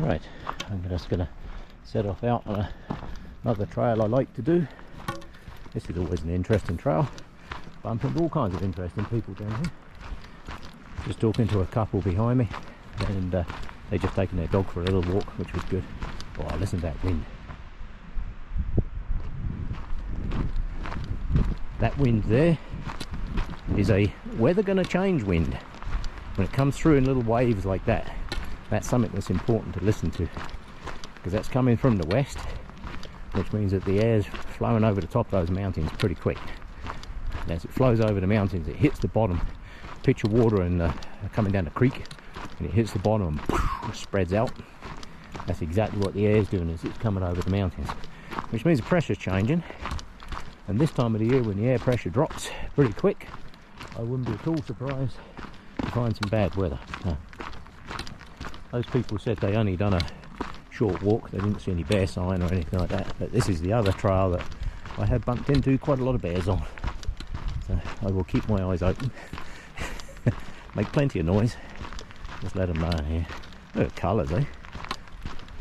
Right, I'm just going to set off out on another trail I like to do. This is always an interesting trail. Bump into all kinds of interesting people down here. Just talking to a couple behind me, and they just taken their dog for a little walk, which was good. Oh, listen to that wind. That wind there is a weather gonna change wind. When it comes through in little waves like that, that's something that's important to listen to, because that's coming from the west, which means that the air's flowing over the top of those mountains pretty quick. And as it flows over the mountains, it hits the bottom, pitch of water and coming down the creek, and it hits the bottom and spreads out. That's exactly what the air's doing, as it's coming over the mountains, which means the pressure's changing. And this time of the year, when the air pressure drops pretty quick, I wouldn't be at all surprised to find some bad weather. No. Those people said they only done a short walk, they didn't see any bear sign or anything like that, but this is the other trail that I have bumped into quite a lot of bears on. So I will keep my eyes open. Make plenty of noise, just let them know here. Look at colours, eh?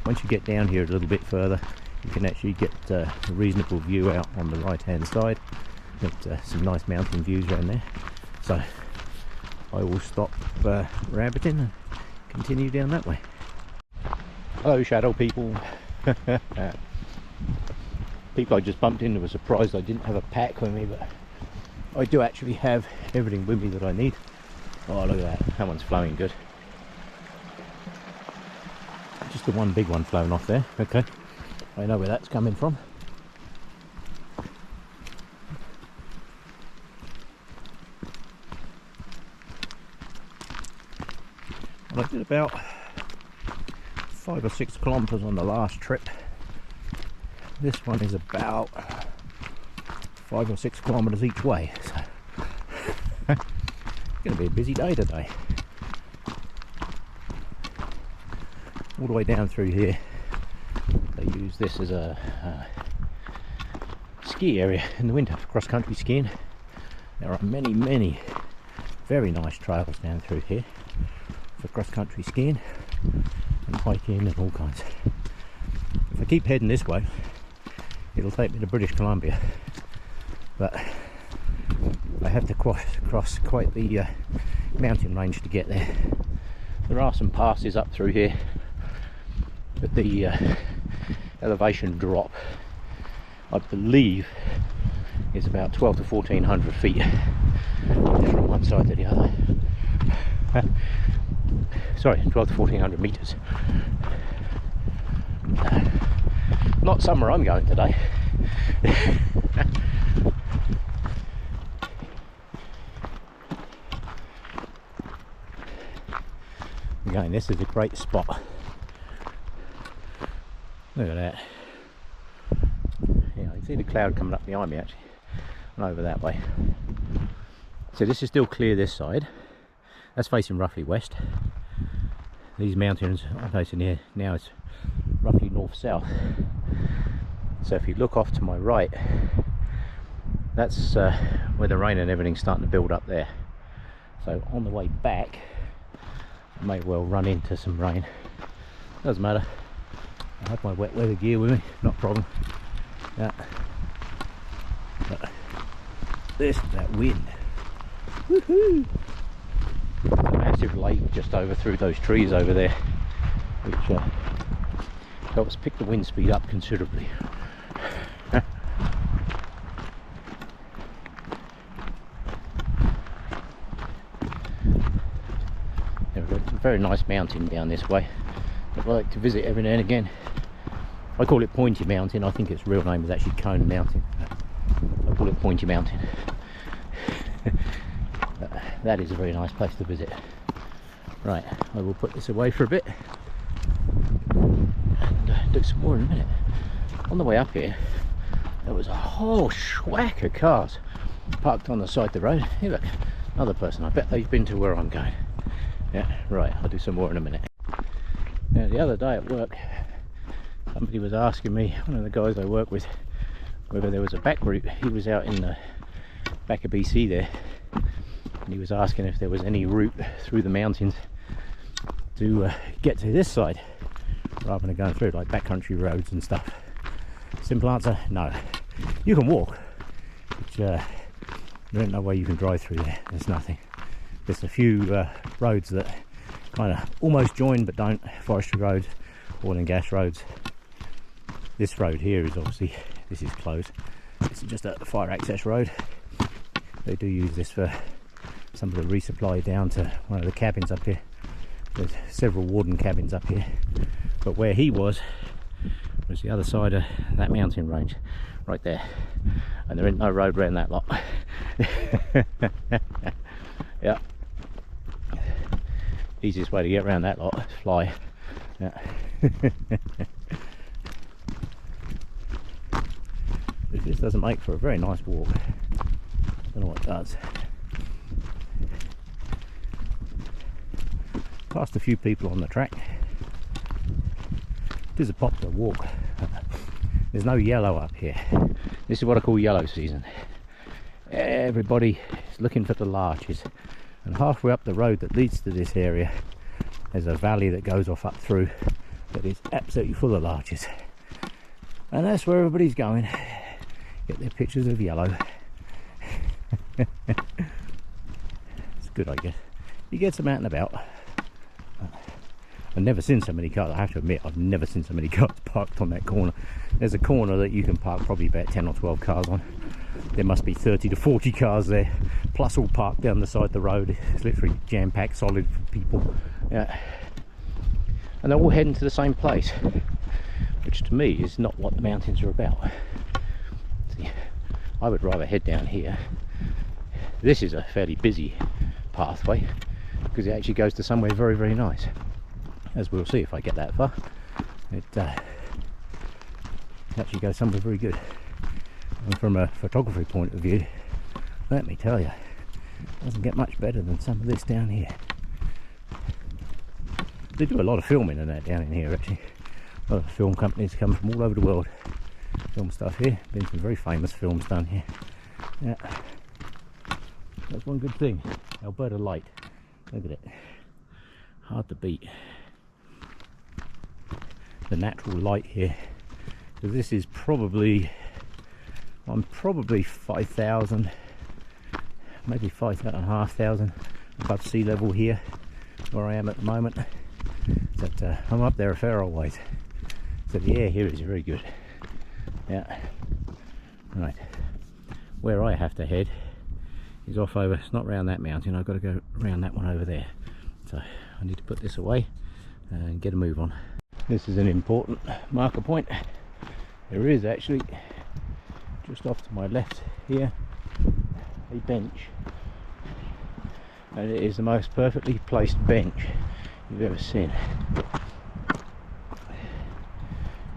Once you get down here a little bit further, you can actually get a reasonable view out on the right hand side. Get some nice mountain views around there. So I will stop rabbiting and continue down that way. Hello shadow people. People I just bumped into were surprised I didn't have a pack with me, but I do actually have everything with me that I need. Oh, look at that, that one's flowing good. Just the one big one flowing off there. Okay, I know where that's coming from. Well, I did about 5 or 6 kilometers on the last trip. This one is about 5 or 6 kilometers each way, so it's going to be a busy day today. All the way down through here, they use this as a ski area in the winter for cross-country skiing. There are many very nice trails down through here for cross-country skiing and hiking and all kinds. If I keep heading this way, it'll take me to British Columbia, but I have to cross quite the mountain range to get there. There are some passes up through here, but the elevation drop, I believe, is about 12 to 1400 feet from one side to the other. Sorry, 12 to 1400 meters. Not somewhere I'm going today. Again, this is a great spot. Look at that. Yeah, I can see the cloud coming up behind me actually, and over that way. So this is still clear this side. That's facing roughly west. These mountains I'm facing here now is roughly north-south. So if you look off to my right, that's where the rain and everything's starting to build up there. So on the way back, I may well run into some rain. Doesn't matter. I have my wet weather gear with me, not a problem. Yeah. But that wind. Woohoo! A massive lake just through those trees over there, which helps pick the wind speed up considerably. There's a very nice mountain down this way that I like to visit every now and again. I call it Pointy Mountain. I think its real name is actually Cone Mountain. I call it Pointy Mountain. That is a very nice place to visit. Right, I will put this away for a bit and do some more in a minute. On the way up here, there was a whole schwack of cars parked on the side of the road. Hey look, another person. I bet they've been to where I'm going. Yeah, right, I'll do some more in a minute. Now the other day at work, somebody was asking me, one of the guys I work with, whether there was a back route. He was out in the back of BC there, and he was asking if there was any route through the mountains to get to this side. rather than going through like backcountry roads and stuff? Simple answer, no. You can walk, but there ain't no way you can drive through there. There's nothing. There's a few roads that kind of almost join but don't. Forestry roads, oil and gas roads. This road here is obviously, this is closed. This is just a fire access road. They do use this for some of the resupply down to one of the cabins up here. There's several warden cabins up here, but where he was the other side of that mountain range, right there, and there ain't no road around that lot. Yeah, easiest way to get around that lot is fly. Yeah. But this doesn't make for a very nice walk. I don't know what it does. Passed a few people on the track. It is a popular walk. There's no yellow up here. This is what I call yellow season. Everybody is looking for the larches, and halfway up the road that leads to this area there's a valley that goes off up through that is absolutely full of larches, and that's where everybody's going. Get their pictures of yellow. It's good, I guess. You get some out and about. I've never seen so many cars. I have to admit, I've never seen so many cars parked on that corner. There's a corner that you can park probably about 10 or 12 cars on. There must be 30 to 40 cars there, plus all parked down the side of the road. It's literally jam-packed, solid for people. Yeah. And they're all heading to the same place, which to me is not what the mountains are about. See, I would rather head down here. This is a fairly busy pathway because it actually goes to somewhere very, very nice, as we'll see if I get that far. It actually goes somewhere very good. And from a photography point of view, let me tell you, it doesn't get much better than some of this down here. They do a lot of filming and that down in here actually. A lot of film companies come from all over the world. Film stuff here. Been some very famous films done here. Yeah. That's one good thing. Alberta light. Look at it. Hard to beat. The natural light here. Because this is probably, I'm probably 5,000, maybe 5,500 above sea level here, where I am at the moment. But I'm up there a fair old ways. So the air here is very good. Yeah. Right. Where I have to head is off over, it's not round that mountain, I've got to go around that one over there. So I need to put this away and get a move on. This is an important marker point. There is actually, just off to my left here, a bench. And it is the most perfectly placed bench you've ever seen.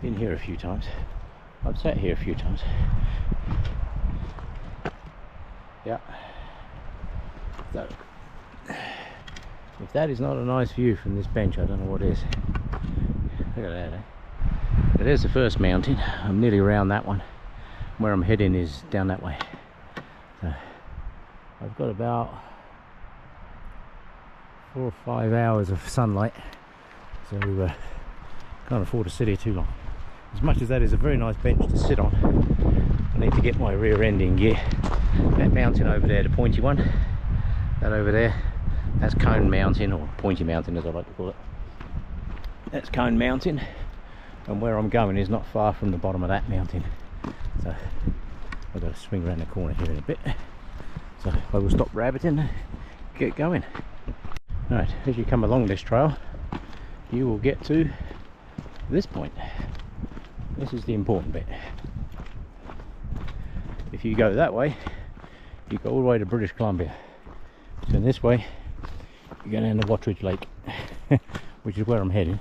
Been here a few times. I've sat here a few times. Yeah. So, if that is not a nice view from this bench, I don't know what is. Look at that, eh? So there's the first mountain. I'm nearly around that one. Where I'm heading is down that way. So I've got about 4 or 5 hours of sunlight, so can't afford to sit here too long. As much as that is a very nice bench to sit on, I need to get my rear end in gear. That mountain over there, the pointy one, that over there, that's Cone Mountain, or Pointy Mountain as I like to call it. That's Cone Mountain, and where I'm going is not far from the bottom of that mountain. So I've got to swing around the corner here in a bit. So I will stop rabbiting and get going. Right, as you come along this trail, you will get to this point. This is the important bit. If you go that way, you go all the way to British Columbia. Turn this way, you go down to Watridge Lake, which is where I'm heading.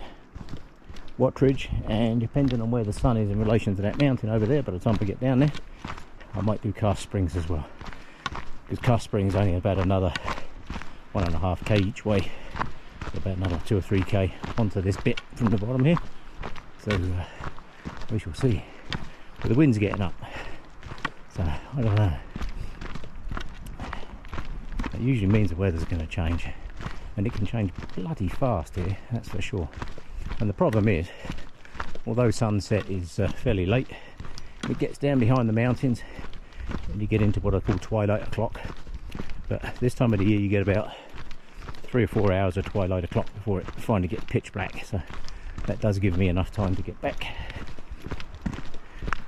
Watridge, and depending on where the sun is in relation to that mountain over there, by the time we get down there, I might do Karst Springs as well. Because Karst Springs is only about another 1.5k each way, so about another 2 or 3k onto this bit from the bottom here. So we shall see. But the wind's getting up, so I don't know. That usually means the weather's going to change, and it can change bloody fast here, that's for sure. And the problem is, although sunset is fairly late, it gets down behind the mountains and you get into what I call twilight o'clock. But this time of the year you get about 3 or 4 hours of twilight o'clock before it finally gets pitch black, so that does give me enough time to get back.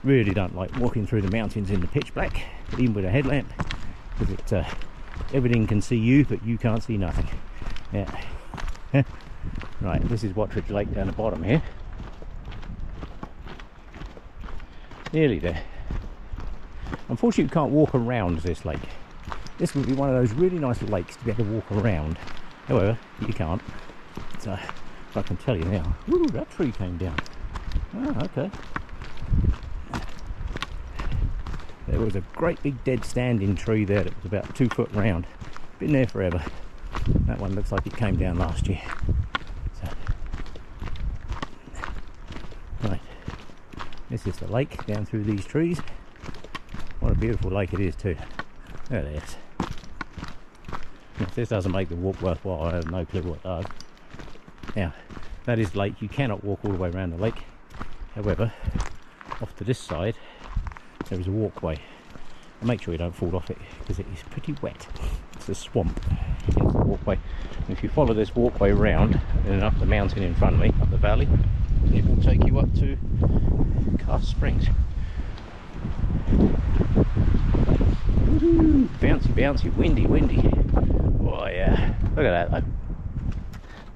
Really don't like walking through the mountains in the pitch black, even with a headlamp, because everything can see you but you can't see nothing. Yeah. Right, this is Watridge Lake down the bottom here. Nearly there. Unfortunately you can't walk around this lake. This would be one of those really nice lakes to be able to walk around. However, you can't. So I can tell you now. Ooh, that tree came down. Oh, okay. There was a great big dead standing tree there that was about 2 foot round. Been there forever. That one looks like it came down last year. So, right. This is the lake down through these trees. What a beautiful lake it is too. There it is. If this doesn't make the walk worthwhile, I have no clue what does. Now, that is lake. You cannot walk all the way around the lake. However, off to this side, there is a walkway. And make sure you don't fall off it, because it is pretty wet. It's a swamp. It's a walkway. And if you follow this walkway round and up the mountain in front of me, up the valley, it will take you up to Karst Springs. Woohoo! Bouncy, bouncy, windy, windy. Oh yeah, look at that though.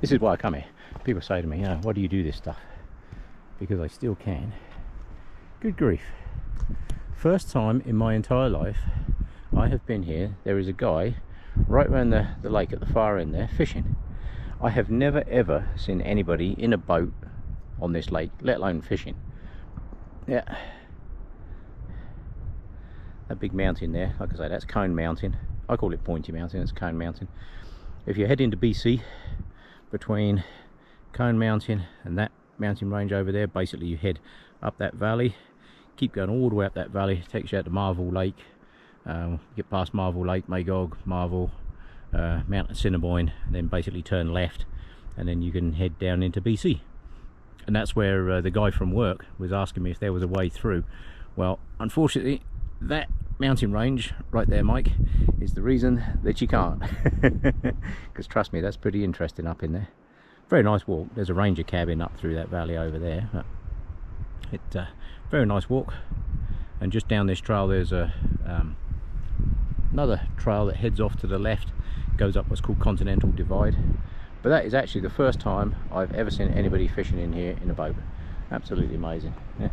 This is why I come here. People say to me, why do you do this stuff? Because I still can. Good grief. First time in my entire life I have been here. There is a guy right around the lake at the far end there fishing. I have never ever seen anybody in a boat on this lake, let alone fishing. Yeah. That big mountain there, like I say, that's Cone Mountain. I call it Pointy Mountain, it's Cone Mountain. If you head into BC, between Cone Mountain and that mountain range over there, basically you head up that valley, keep going all the way up that valley, takes you out to Marvel Lake, get past Marvel Lake, Magog, Marvel, Mount Assiniboine, and then basically turn left, and then you can head down into BC. And that's where the guy from work was asking me if there was a way through. Well, unfortunately, that mountain range right there, Mike, is the reason that you can't. Because trust me, that's pretty interesting up in there. Very nice walk. There's a ranger cabin up through that valley over there. It's a very nice walk. And just down this trail there's a another trail that heads off to the left, goes up what's called Continental Divide. But that is actually the first time I've ever seen anybody fishing in here in a boat. Absolutely amazing. Yeah.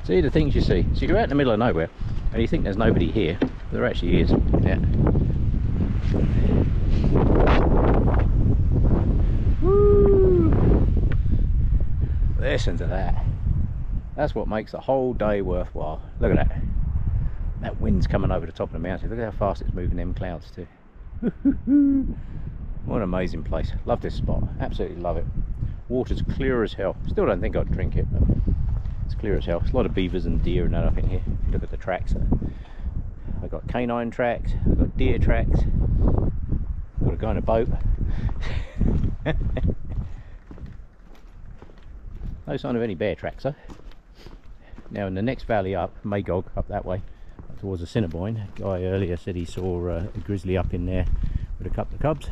See the things you see. So you're out in the middle of nowhere and you think there's nobody here, but there actually is. Yeah. Woo! Listen to that. That's what makes the whole day worthwhile. Look at that. That wind's coming over the top of the mountain. Look at how fast it's moving them clouds too. What an amazing place. Love this spot. Absolutely love it. Water's clear as hell. Still don't think I'd drink it, but it's clear as hell. There's a lot of beavers and deer and that up in here. If you look at the tracks. I've got canine tracks, I've got deer tracks, I've got to go in a boat. No sign of any bear tracks though. Now in the next valley up, Magog, up that way, up towards Assiniboine, a guy earlier said he saw a grizzly up in there with a couple of cubs.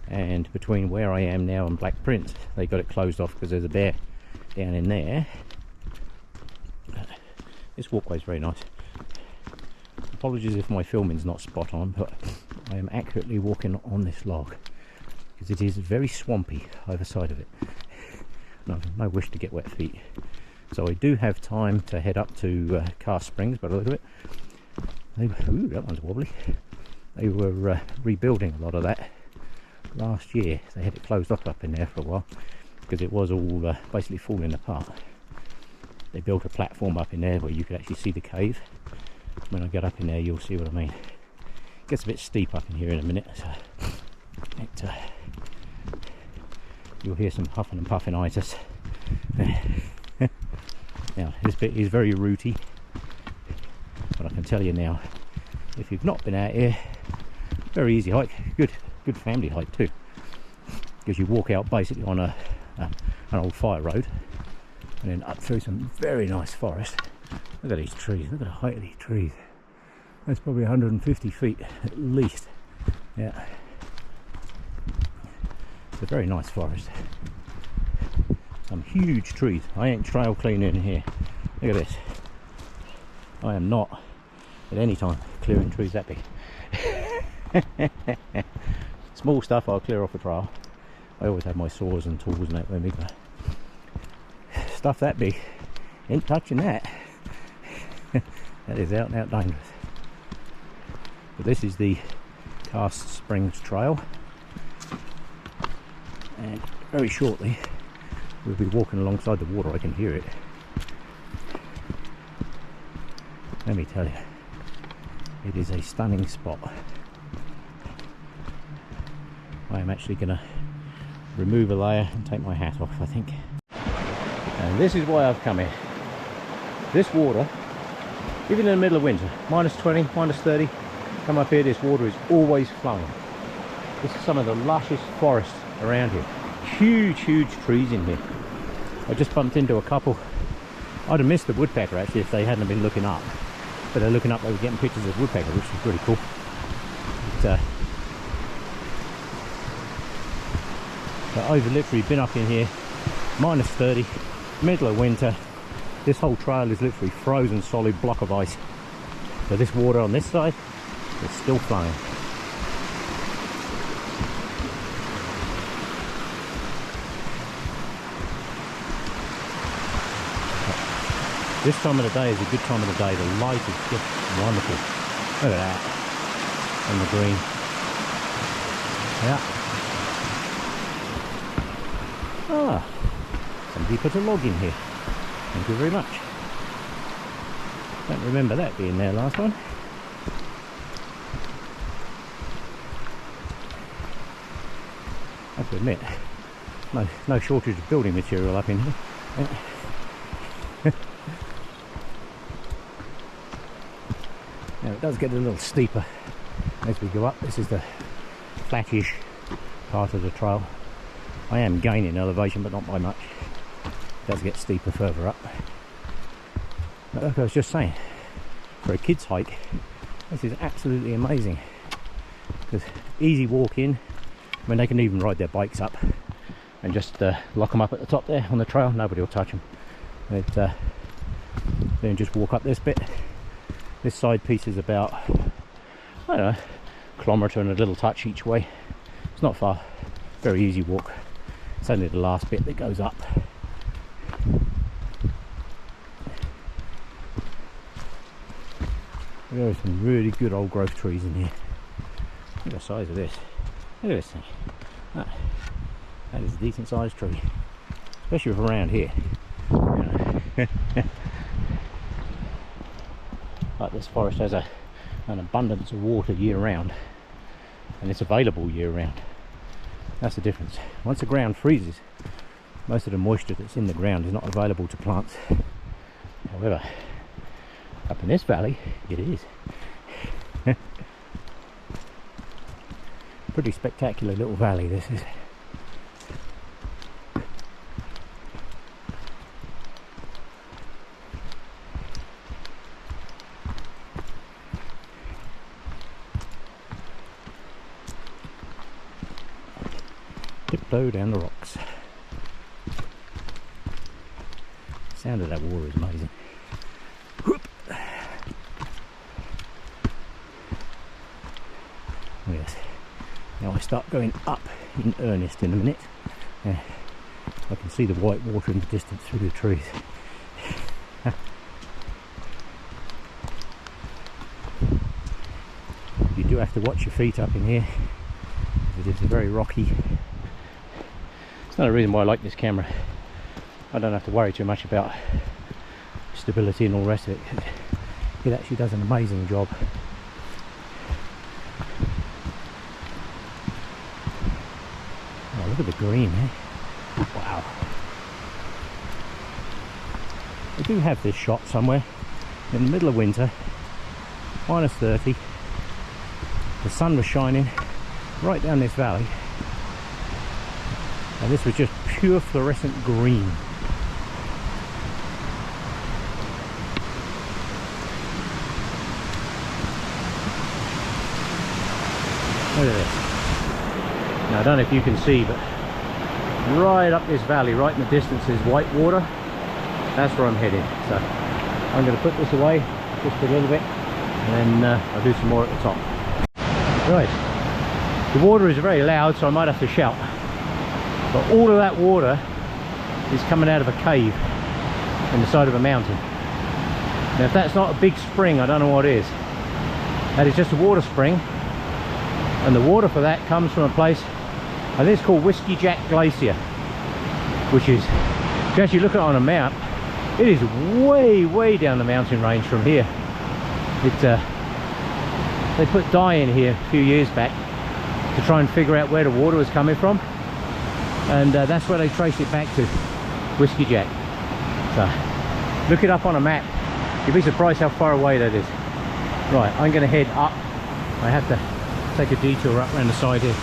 And between where I am now and Black Prince, they got it closed off because there's a bear down in there. This walkway is very nice. Apologies if my filming's not spot on, but I am accurately walking on this log because it is very swampy either side of it. No wish to get wet feet. So I do have time to head up to Karst Springs, but a little bit. Ooh, that one's wobbly. They were rebuilding a lot of that last year. They had it closed off up in there for a while because it was all basically falling apart. They built a platform up in there where you could actually see the cave. When I get up in there you'll see what I mean. It gets a bit steep up in here in a minute, so you'll hear some huffing and puffing itis. Now this bit is very rooty, but I can tell you now, if you've not been out here, very easy hike, good family hike too. because you walk out basically on an old fire road and then up through some very nice forest. Look at these trees, look at the height of these trees. That's probably 150 feet at least. Yeah, it's a very nice forest. Some huge trees. I ain't trail cleaning in here. Look at this. I am not at any time clearing trees that big. Small stuff I'll clear off a trail. I always have my saws and tools and that with me, but stuff that big, ain't touching that. That is out and out dangerous. But this is the Karst Springs Trail, and very shortly we'll be walking alongside the water. I can hear it. Let me tell you, it is a stunning spot. I am actually going to remove a layer and take my hat off, I think. And this is why I've come here. This water, even in the middle of winter, minus 20, minus 30, come up here, this water is always flowing. This is some of the lushest forest around here. Huge trees in here. I just bumped into a couple. I'd have missed the woodpecker actually if they hadn't been looking up. But they're looking up, they were getting pictures of woodpecker, which was pretty cool. But I've literally been up in here, minus 30, middle of winter. This whole trail is literally frozen solid block of ice. So this water on this side is still flowing. This time of the day is a good time of the day. The light is just wonderful. Look at that. And the green. Yeah. Ah, somebody put a log in here. Thank you very much. Don't remember that being there last one. I have to admit, no shortage of building material up in here. Now it does get a little steeper as we go up. This is the flattish part of the trail. I am gaining elevation, but not by much. It does get steeper further up. But like I was just saying, for a kid's hike, this is absolutely amazing. Because easy walk in. I mean, they can even ride their bikes up and just lock them up at the top there on the trail. Nobody will touch them. But, then just walk up this bit. This side piece is about, I don't know, a kilometre and a little touch each way. It's not far. Very easy walk. It's only the last bit that goes up. There are some really good old growth trees in here. Look at the size of this. Look at this thing. That is a decent sized tree. Especially if around here. You know. Like this forest has an abundance of water year round. And it's available year round. That's the difference. Once the ground freezes, most of the moisture that's in the ground is not available to plants. However, up in this valley, it is. Pretty spectacular little valley this is. Tiptoe down the rocks. The sound of that water is amazing. Whoop. Oh yes. Now I start going up in earnest in a minute. I can see the white water in the distance through the trees. You do have to watch your feet up in here. It is very rocky. It's another reason why I like this camera. I don't have to worry too much about stability and all the rest of it. It actually does an amazing job. Oh, look at the green, eh? Wow. I do have this shot somewhere in the middle of winter, minus 30. The sun was shining right down this valley. and this was just pure fluorescent green. Look at this. Now I don't know if you can see, but right up this valley, right in the distance, is white water. That's where I'm heading. So I'm going to put this away just a little bit, and then I'll do some more at the top. Right, the water is very loud, so I might have to shout. But all of that water is coming out of a cave in the side of a mountain. Now if that's not a big spring, I don't know what is. That is just a water spring, and the water for that comes from a place, I think it's called Whiskey Jack Glacier, which is, if you actually look at it on a map, it is way down the mountain range from here. They put dye in here a few years back to try and figure out where the water was coming from, and that's where they traced it back to, Whiskey Jack. So look it up on a map, you'd be surprised how far away that is. Right, I'm going to head up. I have to take a detour up around the side here.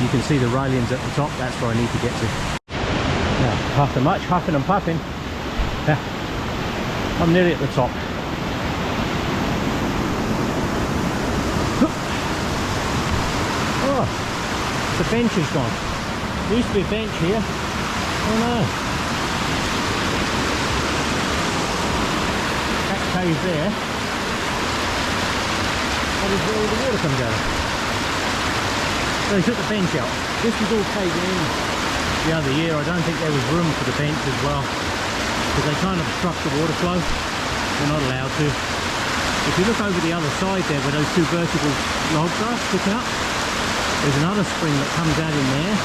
You can see the railings at the top, that's where I need to get to. Now, after much huffing and puffing, I'm nearly at the top. Oh, the bench is gone. There used to be a bench here. Oh no. That cave there, that is where all the water comes out of. So they took the bench out. This was all caving in the other year. I don't think there was room for the bench as well, because they kind of obstruct the water flow. They're not allowed to. If you look over the other side there where those two vertical logs are sticking up, there's another spring that comes out in there,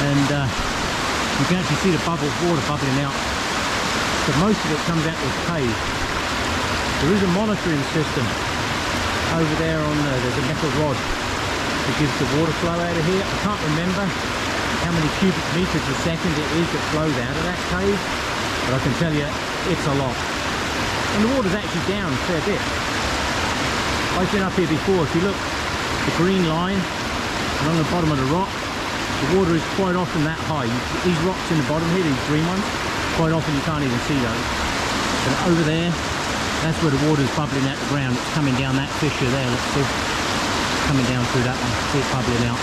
and you can actually see the bubbles, water bubbling out. But most of it comes out of this cave. There is a monitoring system over there on there's a metal rod that gives the water flow out of here. I can't remember how many cubic meters a second it is that flows out of that cave, but I can tell you it's a lot. And the water's actually down a fair bit. I've been up here before. If you look, the green line along the bottom of the rock, the water is quite often that high. These rocks in the bottom here, these green ones, quite often you can't even see those. But over there, that's where the water's bubbling out the ground. It's coming down that fissure there, let's see. Coming down through that one, see it bubbling out.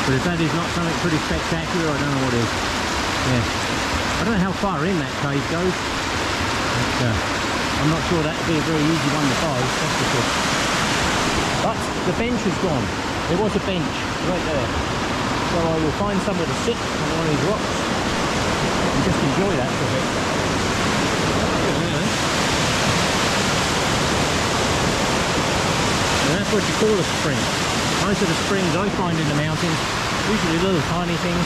But if that is not something pretty spectacular, I don't know what is. Yeah, I don't know how far in that cave goes. But, I'm not sure that'd be a very easy one to follow, that's for sure. But the bench is gone. There was a bench right there. So I will find somewhere to sit on one of these rocks and just enjoy that for a bit. And that's what you call a spring. Most of the springs I find in the mountains, usually little tiny things.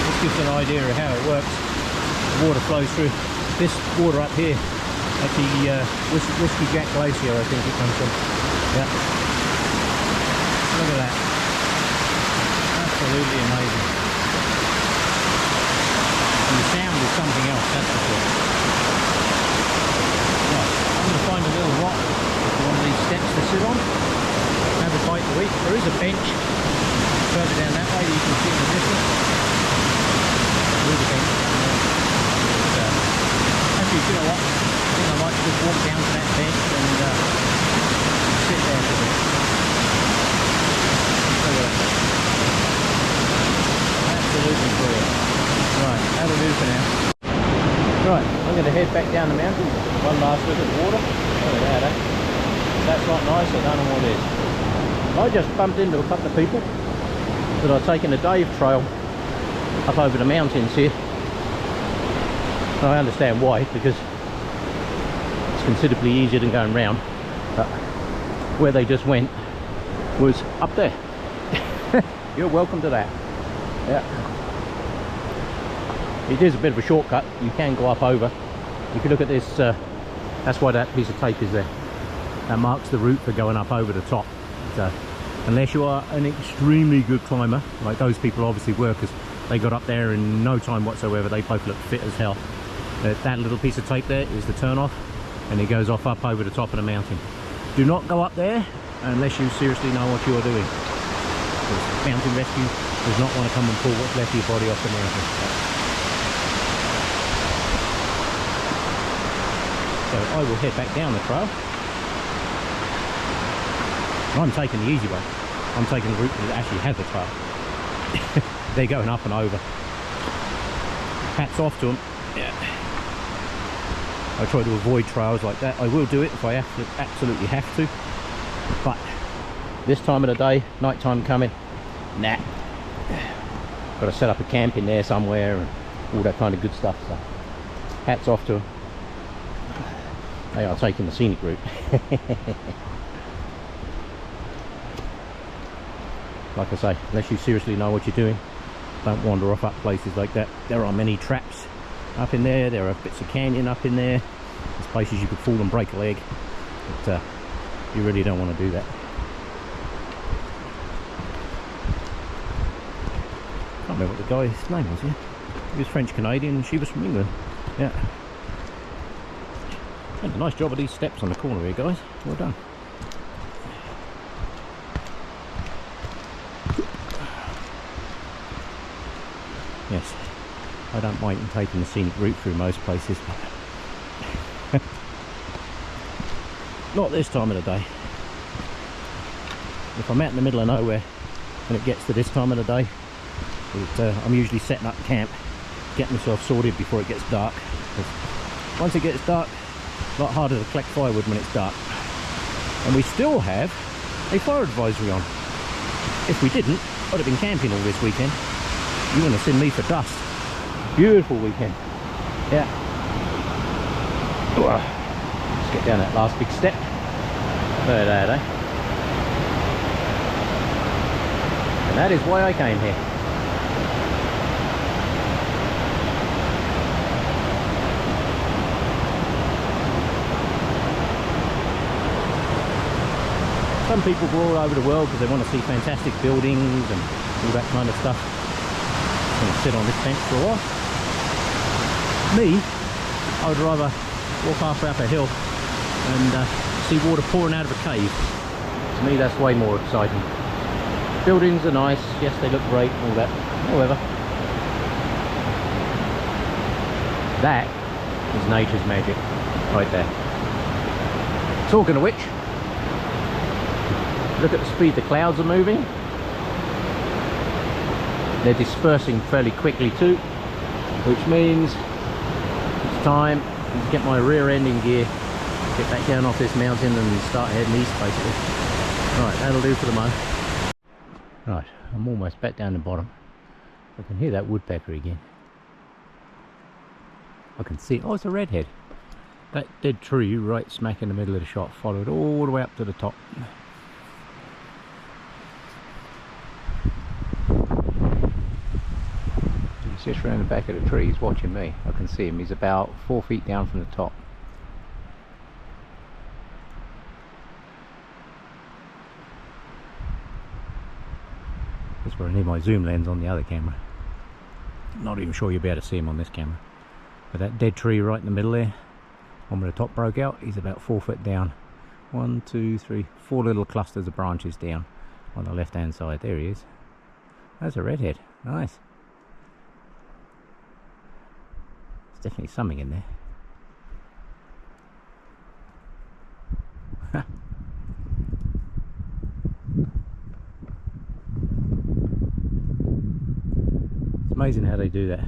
This gives an idea of how it works. The water flows through this water up here at the Whiskey Jack Glacier, I think it comes from. Yeah. Look at that. Absolutely amazing. And the sound is something else, that's for sure. Right, I'm going to find a little rock for one of these steps to sit on. Have a bite to eat. There is a bench further down that way that you can see in the distance. There is a bench down there. Actually, you know what? I think I might just walk down to that bench and sit there for a bit. Look at that. Absolutely brilliant. Right, that'll do for now. Right, I'm going to head back down the mountain. One last look at the water. Look at that, eh? That's not nice, I don't know what it is. I just bumped into a couple of people that are taking the Dave trail up over the mountains here. I understand why, because it's considerably easier than going round, but where they just went was up there. You're welcome to that. Yeah, it is a bit of a shortcut. You can go up over. If you look at this, that's why that piece of tape is there. That marks the route for going up over the top. So unless you are an extremely good climber, like those people obviously were, because they got up there in no time whatsoever. They both looked fit as hell. That little piece of tape there is the turn off, and it goes off up over the top of the mountain. Do not go up there unless you seriously know what you are doing. because mountain rescue does not want to come and pull what's left of your body off the mountain. So I will head back down the trail. I'm taking the easy way. I'm taking the route that actually has a trail. They're going up and over. Hats off to them. Yeah. I try to avoid trails like that. I will do it if I absolutely have to. But this time of the day, night time coming, nah. Got to set up a camp in there somewhere and all that kind of good stuff. So hats off to them. They are taking the scenic route. Like I say, unless you seriously know what you're doing, don't wander off up places like that. There are many traps up in there. There are bits of canyon up in there. There's places you could fall and break a leg. But you really don't want to do that. I can't remember what the guy's name was here. He was French-Canadian and she was from England. Yeah. Did a nice job of these steps on the corner here, guys. Well done. Yes, I don't mind taking the scenic route through most places, but not this time of the day. If I'm out in the middle of nowhere and it gets to this time of the day, I'm usually setting up camp, getting myself sorted before it gets dark. Because once it gets dark, a lot harder to collect firewood when it's dark. And we still have a fire advisory on. If we didn't, I'd have been camping all this weekend. You're going to send me for dust. Beautiful weekend. Yeah. Let's get down that last big step. There, eh? And that is why I came here. Some people go all over the world because they want to see fantastic buildings and all that kind of stuff. I'm going to sit on this bench for a while. Me, I would rather walk halfway up a hill and see water pouring out of a cave. To me, that's way more exciting. Buildings are nice, yes, they look great and all that. However, that is nature's magic right there. Talking of which, look at the speed the clouds are moving. They're dispersing fairly quickly too, which means it's time to get my rear end in gear, get back down off this mountain and start heading east basically. Right, that'll do for the moment. Right, I'm almost back down the bottom. I can hear that woodpecker again. I can see, oh, it's a redhead. That dead tree right smack in the middle of the shot followed all the way up to the top. He's just around the back of the tree, he's watching me. I can see him, he's about 4 feet down from the top. That's where I need my zoom lens on the other camera. Not even sure you'll be able to see him on this camera. But that dead tree right in the middle there, one where the top broke out, he's about 4 foot down. 1, 2, 3, 4 little clusters of branches down on the left hand side. There he is. That's a redhead. Nice. There's definitely something in there. It's amazing how they do that.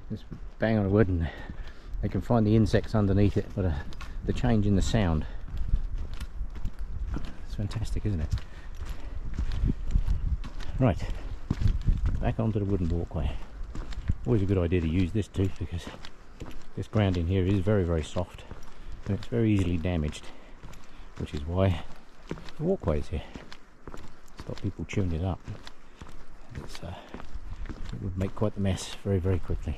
Just bang on a wood and they can find the insects underneath it, but the change in the sound, it's fantastic, isn't it? Right, back onto the wooden walkway. Always a good idea to use this too, because this ground in here is very, very soft and it's very easily damaged, which is why the walkway is here. Stop people chewing it up. It would make quite the mess very, very quickly.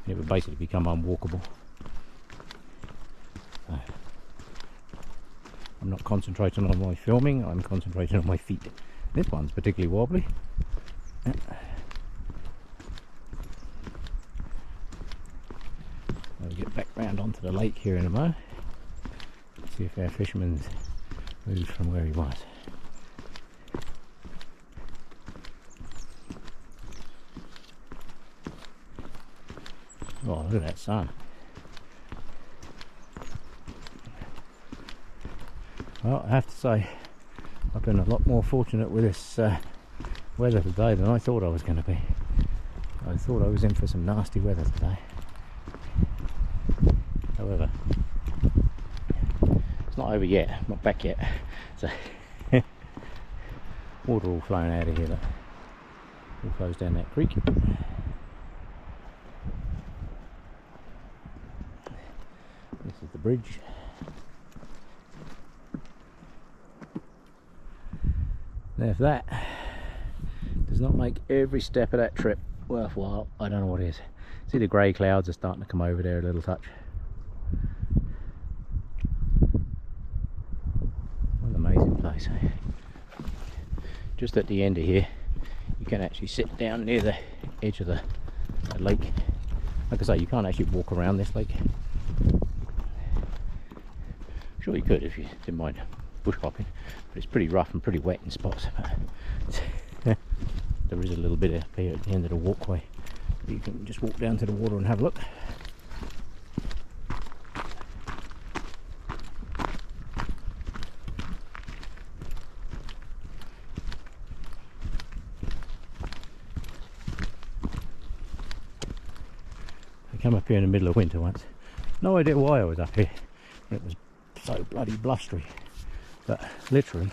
It would basically become unwalkable. So, I'm not concentrating on my filming, I'm concentrating on my feet. This one's particularly wobbly. I'll get back round onto the lake here in a moment. See if our fisherman's moved from where he was. Oh, look at that sun. Well, I have to say, I've been a lot more fortunate with this weather today than I thought I was going to be. I thought I was in for some nasty weather today. However, it's not over yet, not back yet. So water all flowing out of here, look. All flows down that creek. This is the bridge. Now if that does not make every step of that trip worthwhile, I don't know what is. See, the grey clouds are starting to come over there a little touch. What an amazing place. Just at the end of here, you can actually sit down near the edge of the lake. Like I say, you can't actually walk around this lake. Sure you could if you didn't mind bush hopping, but it's pretty rough and pretty wet in spots. But there is a little bit up here at the end of the walkway. You can just walk down to the water and have a look. I came up here in the middle of winter once. No idea why I was up here. It was so bloody blustery. But literally,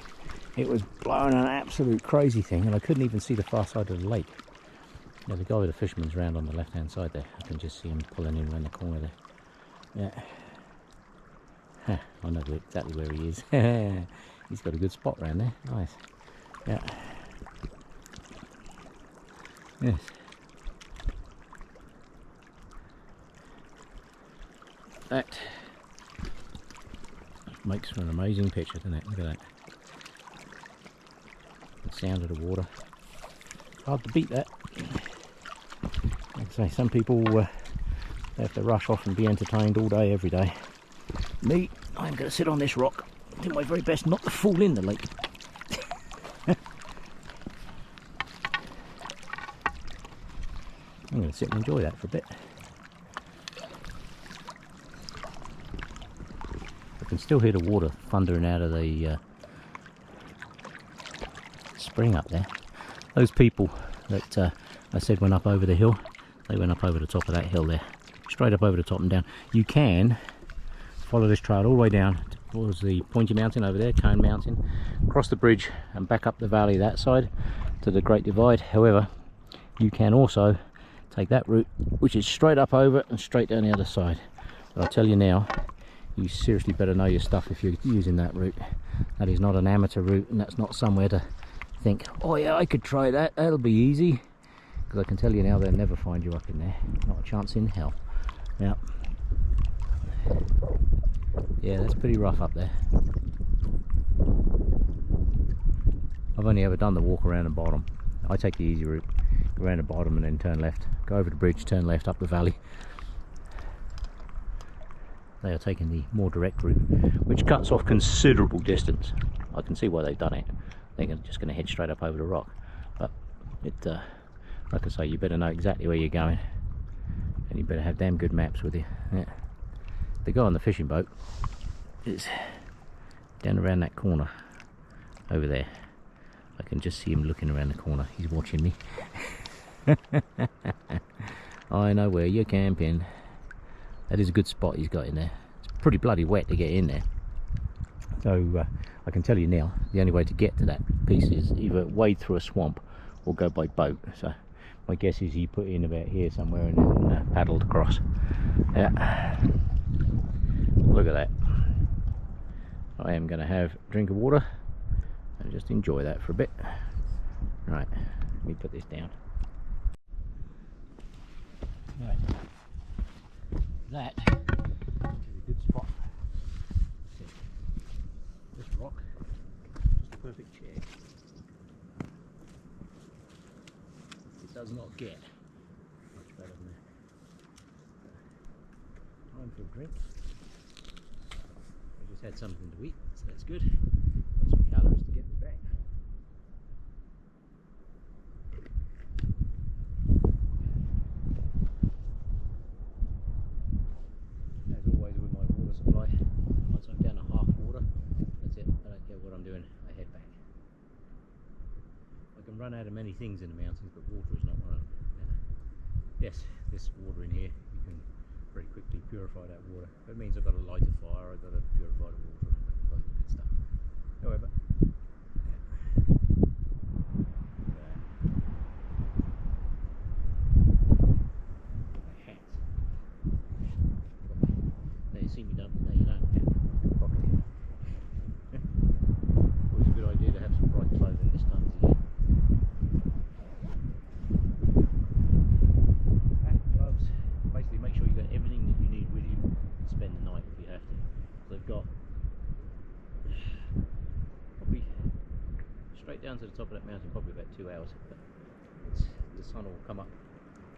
it was blowing an absolute crazy thing, and I couldn't even see the far side of the lake. Now the guy with the fisherman's round on the left hand side there, I can just see him pulling in around the corner there. Yeah. Huh, I know exactly where he is. He's got a good spot round there. Nice. Yeah. Yes. That makes for an amazing picture, doesn't it? Look at that. The sound of the water. Hard to beat that. Like I say, some people they have to rush off and be entertained all day, every day. Me, I'm going to sit on this rock, do my very best not to fall in the lake. I'm going to sit and enjoy that for a bit. I can still hear the water thundering out of the spring up there. Those people that I said went up over the hill, they went up over the top of that hill there, straight up over the top and down. You can follow this trail all the way down towards the pointy mountain over there, Cone Mountain, cross the bridge and back up the valley that side to the Great Divide. However, you can also take that route, which is straight up over and straight down the other side. But I'll tell you now, you seriously better know your stuff if you're using that route. That is not an amateur route, and that's not somewhere to think, oh yeah, I could try that, that'll be easy. Because I can tell you now, they'll never find you up in there. Not a chance in hell. Now, yeah, that's pretty rough up there. I've only ever done the walk around the bottom. I take the easy route, go around the bottom and then turn left. Go over the bridge, turn left up the valley. They are taking the more direct route, which cuts off considerable distance. I can see why they've done it. They're just going to head straight up over the rock. But it, like I say, you better know exactly where you're going, and you better have damn good maps with you. Yeah. The guy on the fishing boat is down around that corner over there. I can just see him looking around the corner. He's watching me. I know where you're camping. That is a good spot he's got in there. It's pretty bloody wet to get in there. So I can tell you now, the only way to get to that piece is either wade through a swamp or go by boat. So my guess is he put in about here somewhere and then paddled across. Yeah. Look at that. I am going to have a drink of water and just enjoy that for a bit. Right, let me put this down. Right. That is a good spot. This rock is the perfect chair. It does not get much better than that. Time for a drink. I just had something to eat, so that's good. Got some calories to get me back. many things in the mountains, but water is not one of them. Yeah. Yes, this water in here, you can very quickly purify that water. That means I've got to light a fire, I've got to purify the water, and all that good stuff. However, you see me done? No, you don't. Always a good idea to have some bright clothing this time of the year. Hat, gloves. Basically, make sure you got everything that you need with you to spend the night if you have to. So I've got probably straight down to the top of that mountain, probably about 2 hours. But the sun will come up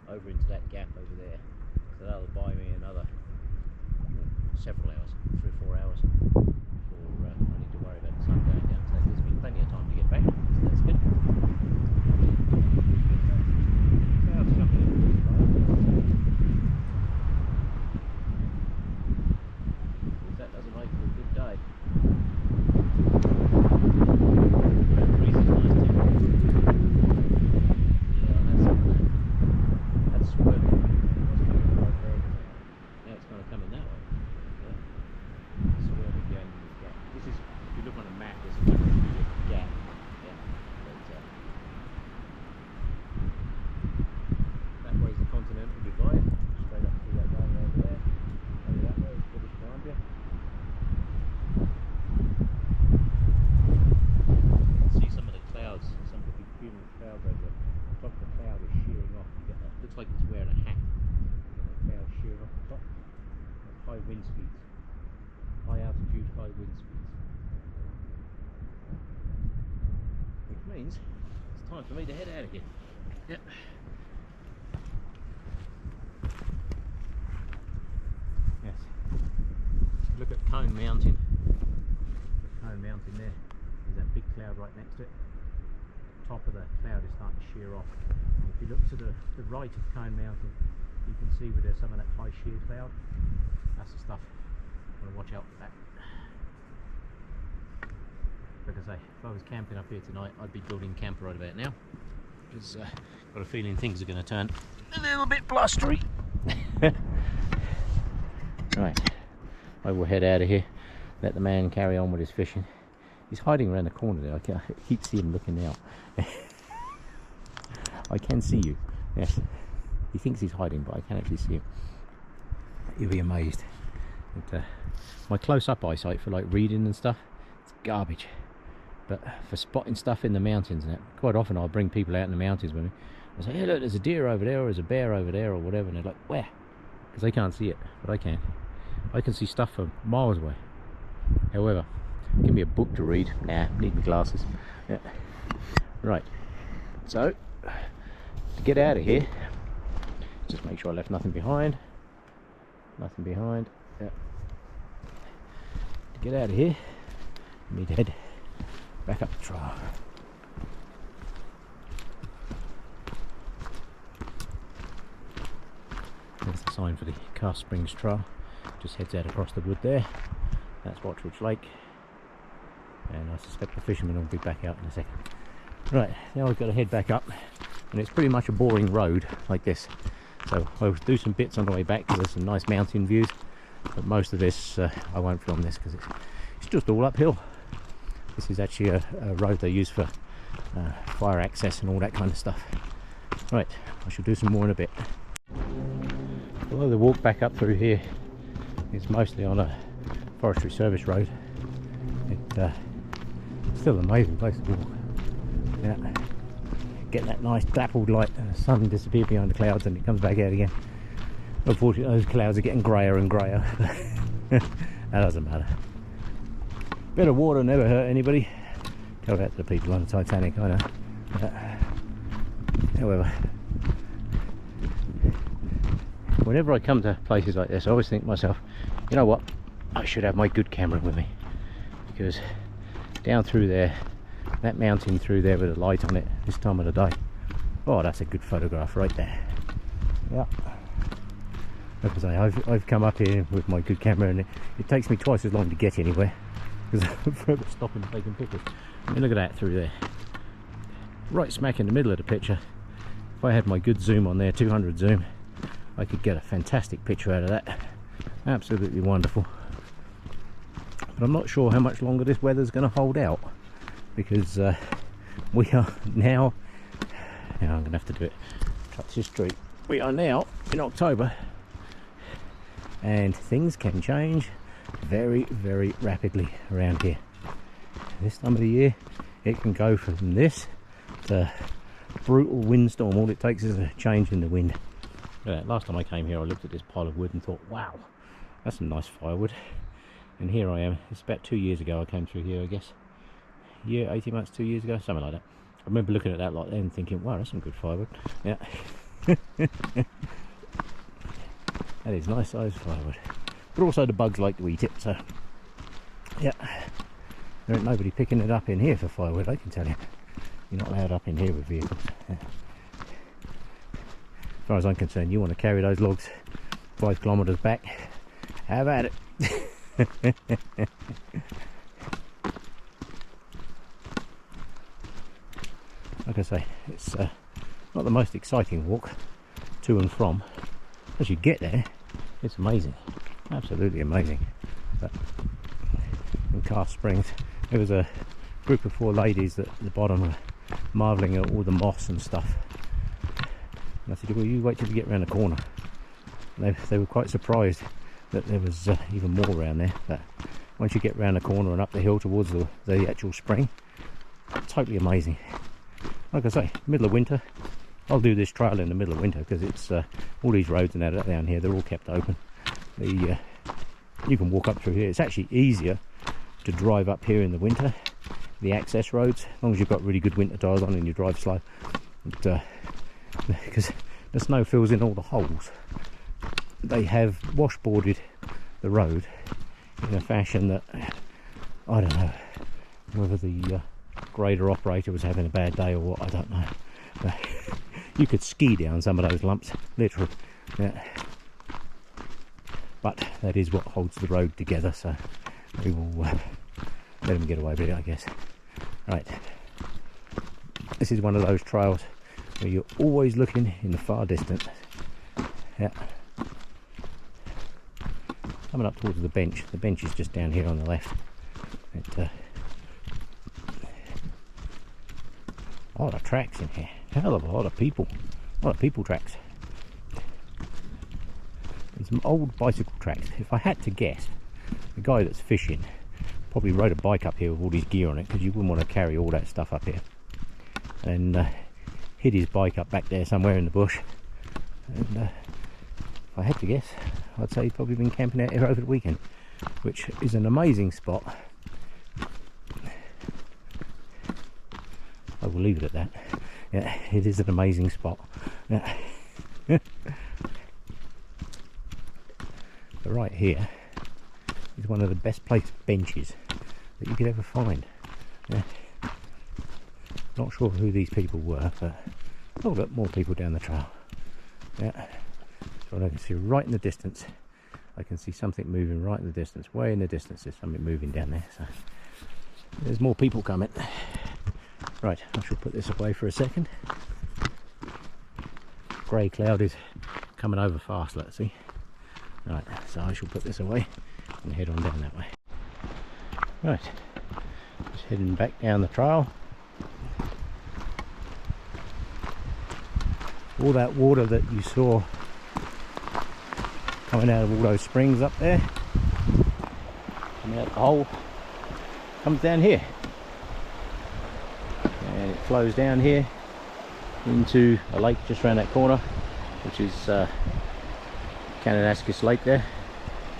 over into that gap over there, so that'll buy me another several hours, 3 or 4 hours before I need to worry about the sun going down, so that gives me plenty of time to get back, so that's good. Clouds jumping in. If that doesn't make for a good day. That's swerving. Now it's kind of coming that way. This is, if you look on a map, this is like a big gap. Yeah. But, that way is the continental divide, straight up through that line over there. Over that way is British Columbia. You can see some of the clouds, some of the big cumulus clouds over the top of the cloud is shearing off. You get that. Looks like it's wearing a hat. You get that cloud shearing off the top. That's high wind speeds. High altitude, high wind speeds. Which means it's time for me to head out again. Yep. Yes. Look at Cone Mountain. Cone Mountain there. There's that big cloud right next to it. Top of the cloud is starting to shear off. And if you look to the right of Cone Mountain, you can see where there's some of that high shear cloud. That's the stuff. Watch out for that. Like I say, if I was camping up here tonight, I'd be building camp right about now, because I've got a feeling things are going to turn a little bit blustery. Right, I will head out of here, let the man carry on with his fishing. He's hiding around the corner there. I keep seeing him looking out. I can see you. Yes, he thinks he's hiding, but I can actually see him. You'll be amazed. But, my close-up eyesight for like reading and stuff, it's garbage. But for spotting stuff in the mountains and that, quite often I'll bring people out in the mountains with me. I say, hey look, there's a deer over there, or there's a bear over there, or whatever, and they're like, where? Because they can't see it, but I can. I can see stuff from miles away. However, give me a book to read. Nah, need my glasses. Yeah. Right. So, to get out of here, just make sure I left nothing behind. Nothing behind. Yeah. To get out of here, I need to head back up the trail. There's the sign for the Karst Springs Trail. Just heads out across the wood there. That's Watridge Lake. And I suspect the fishermen will be back out in a second. Right, now we've got to head back up. And it's pretty much a boring road like this. So I'll do some bits on the way back because there's some nice mountain views. But most of this, I won't film this because it's just all uphill. This is actually a road they use for fire access and all that kind of stuff. Right, I shall do some more in a bit. Although the walk back up through here is mostly on a forestry service road, it's still an amazing place to walk. Yeah. Get that nice dappled light and the sun disappear behind the clouds and it comes back out again. Unfortunately those clouds are getting greyer and greyer. That doesn't matter. Bit of water never hurt anybody. Go out to the people on the Titanic, I know. However, whenever I come to places like this I always think to myself, you know what, I should have my good camera with me, because down through there, that mountain through there with a light on it this time of the day, oh, that's a good photograph right there. Yeah, like I say, I've come up here with my good camera and it takes me twice as long to get anywhere because I'm forever stopping and taking pictures. I mean, look at that through there. right smack in the middle of the picture. If I had my good zoom on there, 200 zoom, I could get a fantastic picture out of that. Absolutely wonderful. But I'm not sure how much longer this weather's going to hold out, because we are now I'm going to have to do it, touch this street. We are now in October, and things can change very, very rapidly around here. This time of the year, it can go from this to brutal windstorm. All it takes is a change in the wind. Last time I came here, I looked at this pile of wood and thought, wow, that's some nice firewood. And here I am. It's about 2 years ago I came through here, I guess. Year, 18 months, 2 years ago, something like that. I remember looking at that lot then and thinking, wow, that's some good firewood. Yeah. That is nice sized firewood. But also the bugs like to eat it, so yeah. There ain't nobody picking it up in here for firewood, I can tell you. You're not allowed up in here with vehicles. Yeah. As far as I'm concerned, you want to carry those logs 5 kilometres back, have at it. Like I say, it's not the most exciting walk to and from. As you get there, it's amazing, absolutely amazing. But in Karst Springs, there was a group of 4 ladies that at the bottom were marvelling at all the moss and stuff. And I said, well, you wait till you get around the corner. And they were quite surprised that there was even more around there. But once you get around the corner and up the hill towards the actual spring, totally amazing. Like I say, middle of winter, I'll do this trail in the middle of winter, because it's all these roads and that down here, they're all kept open. You can walk up through here. It's actually easier to drive up here in the winter, the access roads, as long as you've got really good winter tyres on and you drive slow. Because the snow fills in all the holes. They have washboarded the road in a fashion that, I don't know whether the grader operator was having a bad day or what, I don't know. But you could ski down some of those lumps, literally. Yeah. But that is what holds the road together, so we will let them get away with it, I guess. Right, this is one of those trails where you're always looking in the far distance. Yeah. Coming up towards the bench. The bench is just down here on the left. A lot of tracks in here. Hell of a lot of people. A lot of people tracks. And some old bicycle tracks. If I had to guess, the guy that's fishing probably rode a bike up here with all his gear on it, because you wouldn't want to carry all that stuff up here. And hid his bike up back there somewhere in the bush. And if I had to guess, I'd say he'd probably been camping out here over the weekend, which is an amazing spot. I will leave it at that. Yeah, it is an amazing spot. Yeah. But right here is one of the best placed benches that you could ever find. Yeah. Not sure who these people were, but oh look, more people down the trail. Yeah. So I can see right in the distance. I can see something moving right in the distance. Way in the distance there's something moving down there. So there's more people coming. Right, I shall put this away for a second. Grey cloud is coming over fast, let's see. Right, so I shall put this away and head on down that way. Right, just heading back down the trail. All that water that you saw coming out of all those springs up there, coming out the hole, comes down here. And it flows down here into a lake just around that corner, which is Kananaskis Lake there.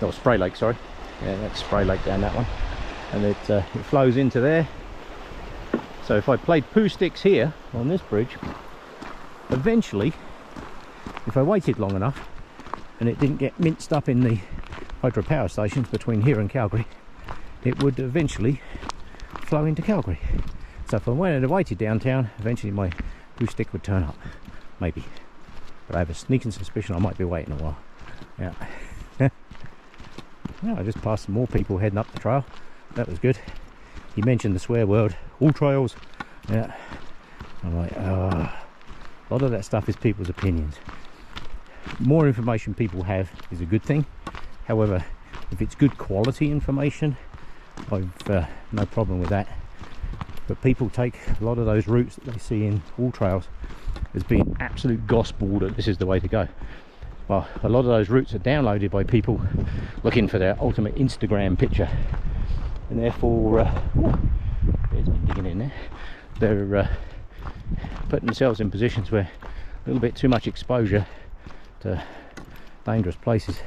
Oh, Spray Lake, sorry. Yeah, that's Spray Lake down that one. And it flows into there. So if I played poo sticks here on this bridge, eventually, if I waited long enough and it didn't get minced up in the hydropower stations between here and Calgary, it would eventually flow into Calgary. So if I went and waited downtown, eventually my poo stick would turn up, maybe. But I have a sneaking suspicion I might be waiting a while. Yeah. Well, I just passed some more people heading up the trail. That was good. He mentioned the swear word, all trails. Yeah. I'm like, oh. A lot of that stuff is people's opinions. More information people have is a good thing. However, if it's good quality information, I've no problem with that. But people take a lot of those routes that they see in wall trails as being absolute gospel that this is the way to go. Well, a lot of those routes are downloaded by people looking for their ultimate Instagram picture, and therefore there's me digging in there. They're putting themselves in positions where a little bit too much exposure to dangerous places.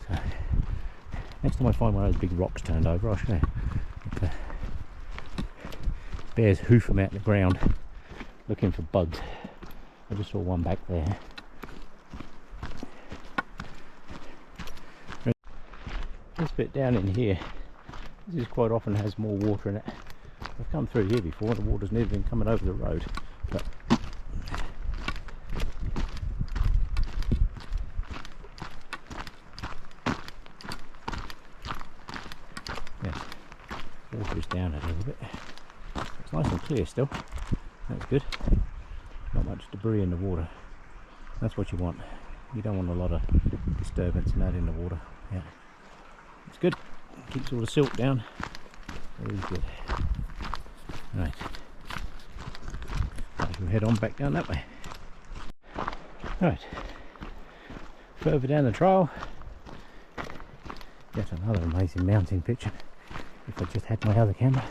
So next time I find one of those big rocks turned over, I'll show you. Bears hoof them out the ground looking for bugs. I just saw one back there. This bit down in here, this quite often has more water in it. I've come through here before, the water's never been coming over the road. But yeah, water is down a little bit. It's nice and clear still. That's good. Not much debris in the water. That's what you want. You don't want a lot of disturbance in that in the water. Yeah. It's good. Keeps all the silt down. Very good. Right. We'll head on back down that way. Right. Further down the trail. Yet another amazing mountain picture. If I just had my other camera.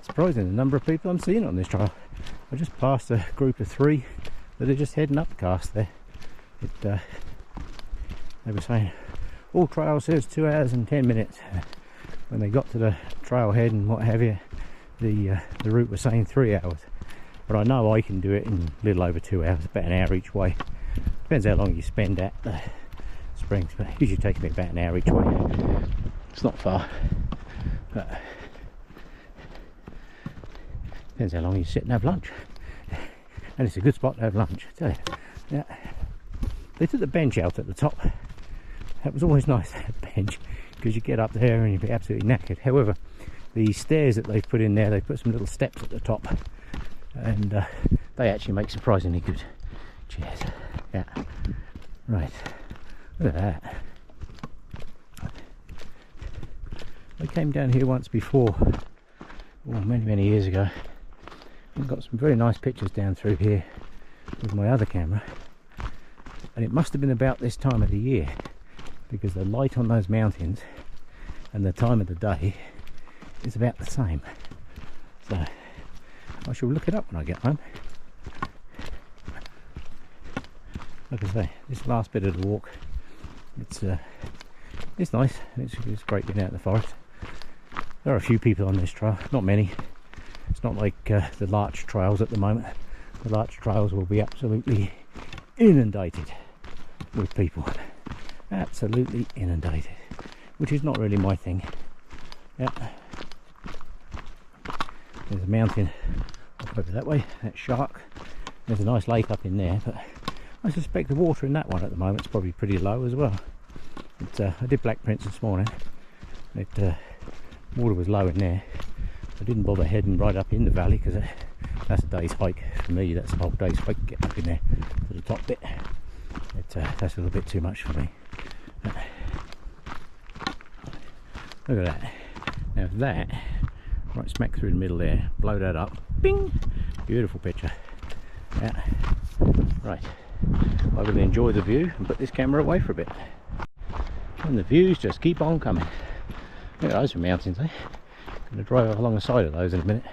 Surprising the number of people I'm seeing on this trail. I just passed a group of 3 that are just heading up Karst there. They were saying all trail says 2 hours and 10 minutes. When they got to the trailhead and what have you, the route was saying 3 hours. But I know I can do it in a little over 2 hours, about an hour each way. Depends how long you spend at the springs, but it usually takes me about an hour each way. It's not far, but depends how long you sit and have lunch. And it's a good spot to have lunch, I tell you. Yeah. They took the bench out at the top. That was always nice, that bench, because you get up there and you'd be absolutely knackered. However, the stairs that they've put in there, they put some little steps at the top, and they actually make surprisingly good chairs. Yeah. Right. Look at that. I came down here once before, many years ago. I've got some very nice pictures down through here with my other camera, and it must have been about this time of the year, because the light on those mountains and the time of the day is about the same. So I shall look it up when I get home. Like I say, this last bit of the walk, it's nice. It's great being out in the forest. There are a few people on this trail, not many. It's not like the larch trails at the moment. The larch trails will be absolutely inundated with people. Absolutely inundated, which is not really my thing. Yeah. There's a mountain up over that way, that shark. There's a nice lake up in there, but I suspect the water in that one at the moment is probably pretty low as well. But, I did Black Prince this morning. Water was low in there. I didn't bother heading right up in the valley because that's a day's hike for me. That's a whole day's hike getting up in there to the top bit. That's a little bit too much for me. Look at that. Now that, right smack through the middle there, blow that up, bing! Beautiful picture. Yeah. Right. I will enjoy the view and put this camera away for a bit. And the views just keep on coming. Look at those mountains, eh? Going to drive along the side of those in a minute.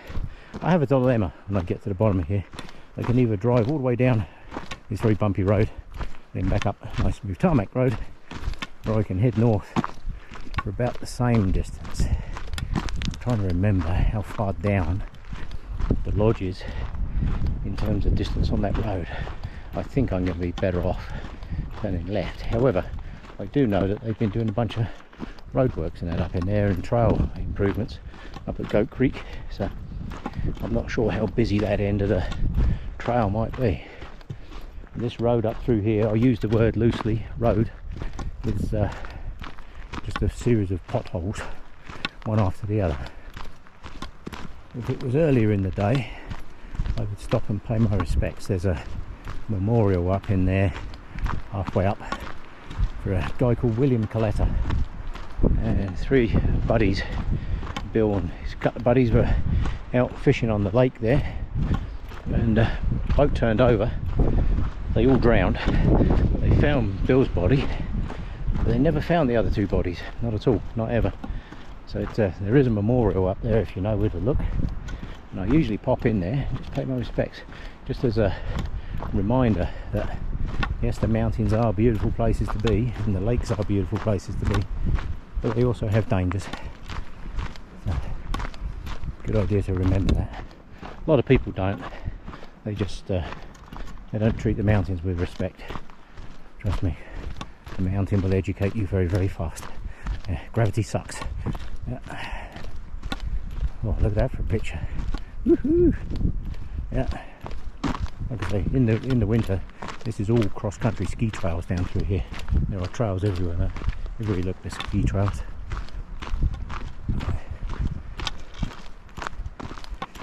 I have a dilemma when I get to the bottom of here. I can either drive all the way down this very bumpy road, then back up a nice smooth tarmac road, or I can head north for about the same distance. I'm trying to remember how far down the lodge is in terms of distance on that road. I think I'm going to be better off turning left. However, I do know that they've been doing a bunch of roadworks and that up in there, and trail improvements up at Goat Creek, so I'm not sure how busy that end of the trail might be. This road up through here, I use the word loosely, road, is just a series of potholes, one after the other. if it was earlier in the day, I would stop and pay my respects. There's a memorial up in there, halfway up, for a guy called William Coletta. And 3 buddies, Bill and his couple of buddies, were out fishing on the lake there, and a boat turned over. They all drowned. They found Bill's body, but they never found the other 2 bodies, not at all, not ever. So there is a memorial up there if you know where to look, and I usually pop in there and just pay my respects, just as a reminder that yes, the mountains are beautiful places to be, and the lakes are beautiful places to be, but they also have dangers. So, good idea to remember that. A lot of people don't. They just they don't treat the mountains with respect. Trust me, the mountain will educate you very, very fast. Yeah, gravity sucks. Yeah. Oh, look at that for a picture. Woohoo! Yeah. Like I say, in the winter, this is all cross-country ski trails down through here. There are trails everywhere. Though. Everywhere you look, there's ski trails.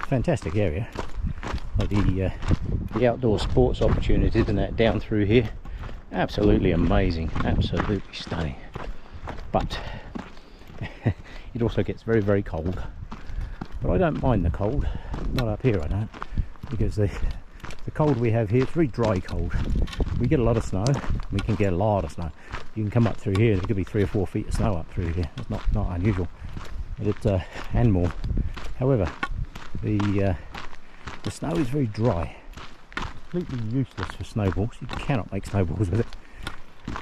Fantastic area. Like the outdoor sports opportunities and that down through here, absolutely amazing, absolutely stunning. But it also gets very, very cold. But I don't mind the cold. Not up here, I don't, because the cold we have here, it's very dry cold. We get a lot of snow. We can get a lot of snow. You can come up through here, there could be 3 or 4 feet of snow up through here. It's not unusual, but it's and more. However, the snow is very dry, completely useless for snowballs. You cannot make snowballs with it.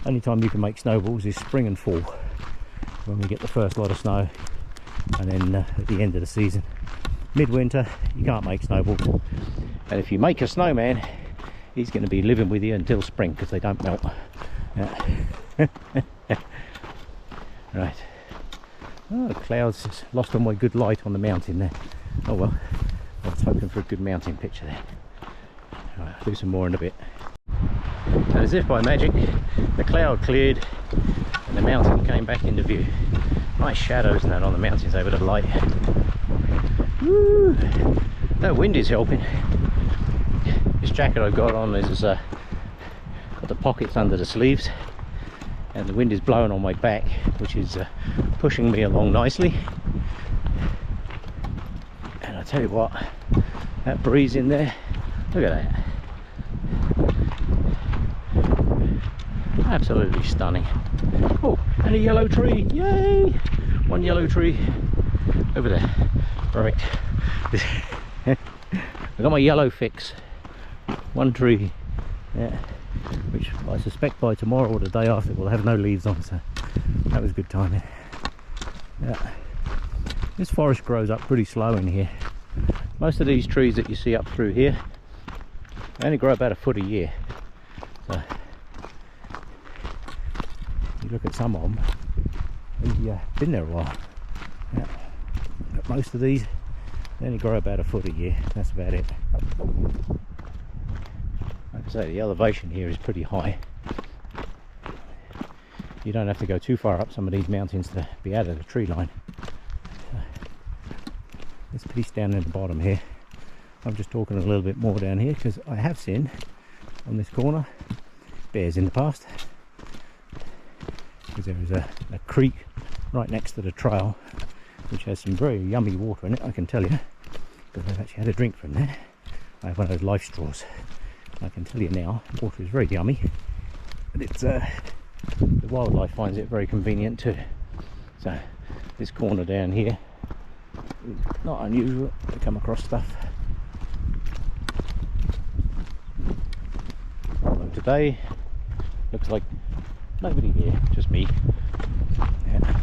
Only time you can make snowballs is spring and fall, when we get the first lot of snow, and then at the end of the season, midwinter, you can't make snowballs. And if you make a snowman, he's going to be living with you until spring, because they don't melt. Yeah. Right. Oh, the clouds just lost all my good light on the mountain there. Oh well, I was hoping for a good mountain picture there. Right, I'll do some more in a bit. And as if by magic, the cloud cleared and the mountain came back into view. Nice shadows and that on the mountains over the light. Woo! That wind is helping. This jacket I've got on is got the pockets under the sleeves, and the wind is blowing on my back, which is pushing me along nicely. And I tell you what, that breeze in there, look at that. Absolutely stunning. Oh, and a yellow tree, yay! One yellow tree over there. Right. I got my yellow fix. One tree, yeah, which I suspect by tomorrow or the day after will have no leaves on, so that was good timing. Yeah. This forest grows up pretty slow in here. Most of these trees that you see up through here, they only grow about a foot a year. So you look at some of them, they've been there a while. Yeah. But most of these, they only grow about a foot a year. That's about it. Like I say, the elevation here is pretty high. You don't have to go too far up some of these mountains to be out of the tree line. This piece down in the bottom here, I'm just talking a little bit more down here because I have seen on this corner bears in the past, because there is a creek right next to the trail which has some very yummy water in it, I can tell you, because I've actually had a drink from there. I have one of those life straws. I can tell you now, water is very yummy, but it's the wildlife finds it very convenient too. So this corner down here is not unusual to come across stuff. Although today looks like nobody here, just me. Yeah.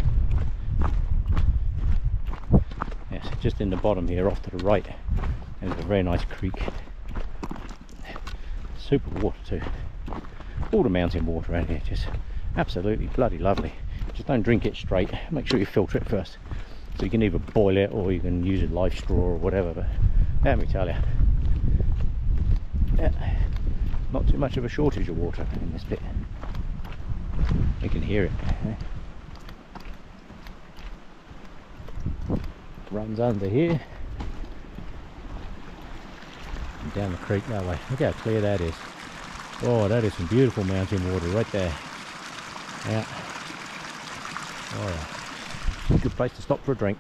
Yes, just in the bottom here off to the right, and there's a very nice creek. Super water too. All the mountain water around here, just absolutely bloody lovely. Just don't drink it straight. Make sure you filter it first. So you can either boil it or you can use a life straw or whatever. But let me tell you, yeah, not too much of a shortage of water in this bit. You can hear it. Runs under here. down the creek that way. Look how clear that is. Oh, that is some beautiful mountain water right there. Yeah. Alright. Good place to stop for a drink.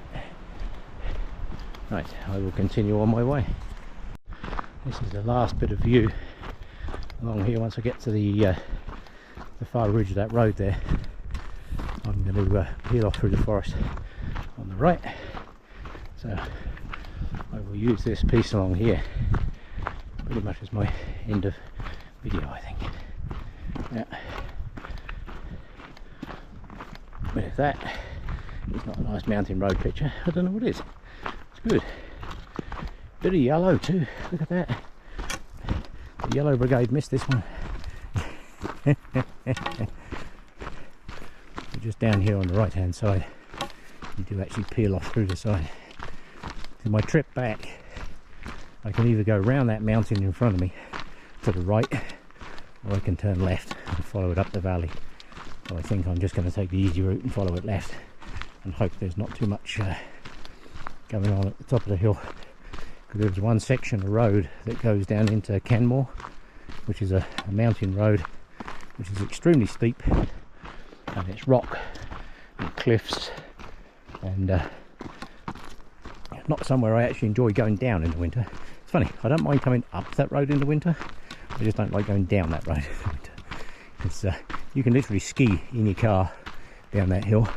Right, I will continue on my way. This is the last bit of view along here. Once I get to the far ridge of that road there, I'm going to peel off through the forest on the right. So I will use this piece along here pretty much as my end of video, I think. Yeah. But if that is not a nice mountain road picture, I don't know what is. It's good. Bit of yellow too. Look at that. The Yellow Brigade missed this one. We're just down here on the right hand side. You do actually peel off through the side. So my trip back, I can either go around that mountain in front of me to the right, or I can turn left and follow it up the valley. So I think I'm just going to take the easy route and follow it left and hope there's not too much going on at the top of the hill. Because there's one section of road that goes down into Canmore, which is a mountain road which is extremely steep, and it's rock and cliffs, and not somewhere I actually enjoy going down in the winter. It's funny, I don't mind coming up that road in the winter, I just don't like going down that road in the winter. It's, you can literally ski in your car down that hill.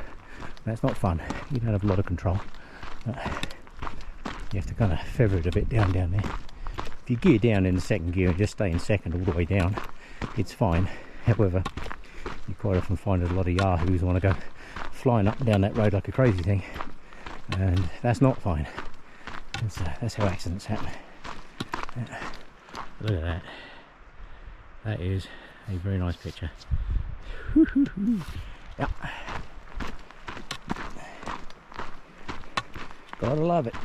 That's not fun. You don't have a lot of control. You have to kind of feather it a bit down there. If you gear down in the second gear and just stay in second all the way down, it's fine. However, you quite often find a lot of yahoos want to go flying up and down that road like a crazy thing, and that's not fine. That's how accidents happen. Look at that. That is a very nice picture. Yeah. Gotta love it.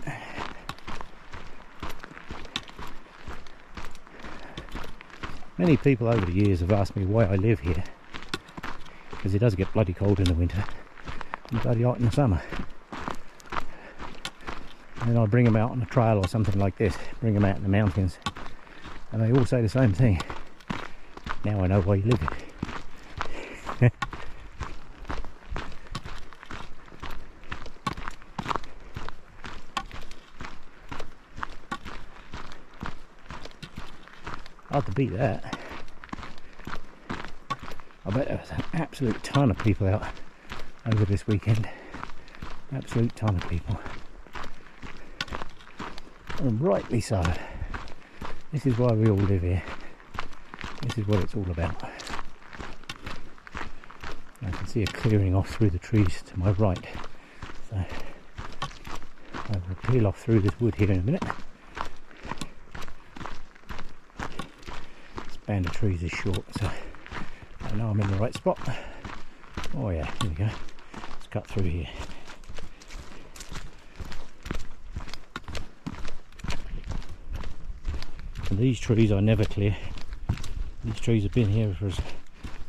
Many people over the years have asked me why I live here, because it does get bloody cold in the winter and bloody hot in the summer. And then I bring them out on a trail or something like this, bring them out in the mountains, and they all say the same thing. Now I know why you live here. Hard to beat that. I bet there was an absolute ton of people out over this weekend. Absolute ton of people. And rightly so. This is why we all live here. This is what it's all about. I can see a clearing off through the trees to my right. So I will peel off through this wood here in a minute. Band of trees is short, so I know I'm in the right spot. Oh yeah, here we go. Let's cut through here. And these trees I never clear. These trees have been here for as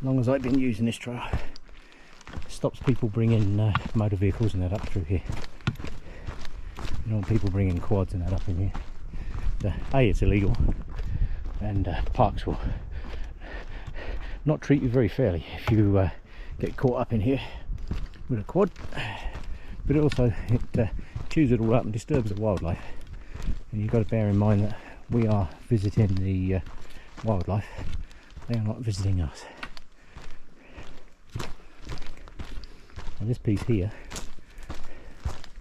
long as I've been using this trail. It stops people bringing motor vehicles and that up through here. You don't want people bringing quads and that up in here. So, A, it's illegal. And parks will not treat you very fairly if you get caught up in here with a quad, but also it chews it all up and disturbs the wildlife, and you've got to bear in mind that we are visiting the wildlife, they are not visiting us. And this piece here,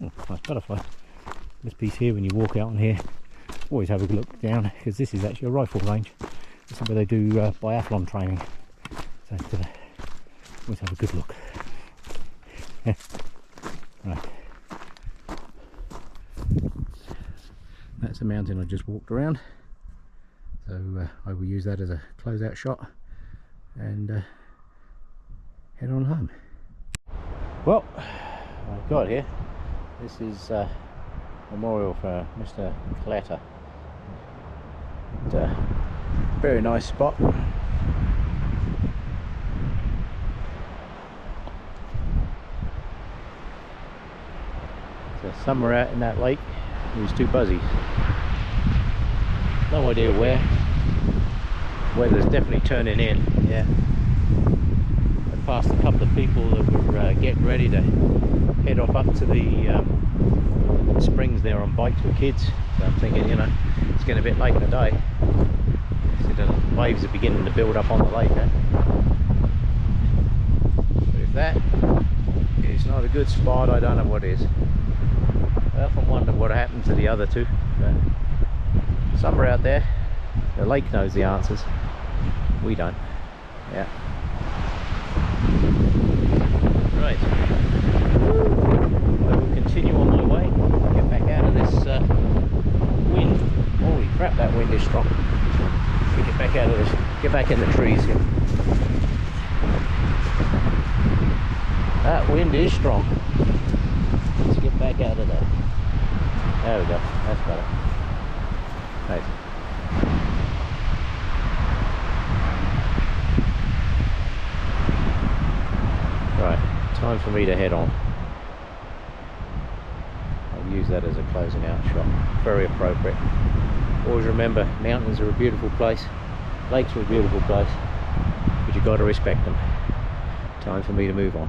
oh, nice butterfly, this piece here, when you walk out on here, always have a look down, because this is actually a rifle range. This is where they do biathlon training, so always have a good look. Right, that's the mountain I just walked around, so I will use that as a closeout shot and head on home. Well, I've got here, this is memorial for Mr. Clatter. It's a very nice spot. So somewhere out in that lake, there's two buzzies. No idea where. Weather's definitely turning in. Yeah. I passed a couple of people that were getting ready to head off up to the springs there on bikes with kids. So I'm thinking, you know, it's getting a bit late in the day. So the waves are beginning to build up on the lake, eh? But if that is not a good spot, I don't know what is. I often wonder what happened to the other two. But somewhere out there, the lake knows the answers. We don't. Yeah. Right. I will continue on my way. Get back out of this wind. Holy crap, that wind is strong. We get back out of this. Get back in the trees here. That wind is strong. Let's get back out of there. There we go. That's better. Right. Right, time for me to head on. I'll use that as a closing out shot. Very appropriate. Always remember, mountains are a beautiful place, lakes are a beautiful place, but you've got to respect them. Time for me to move on.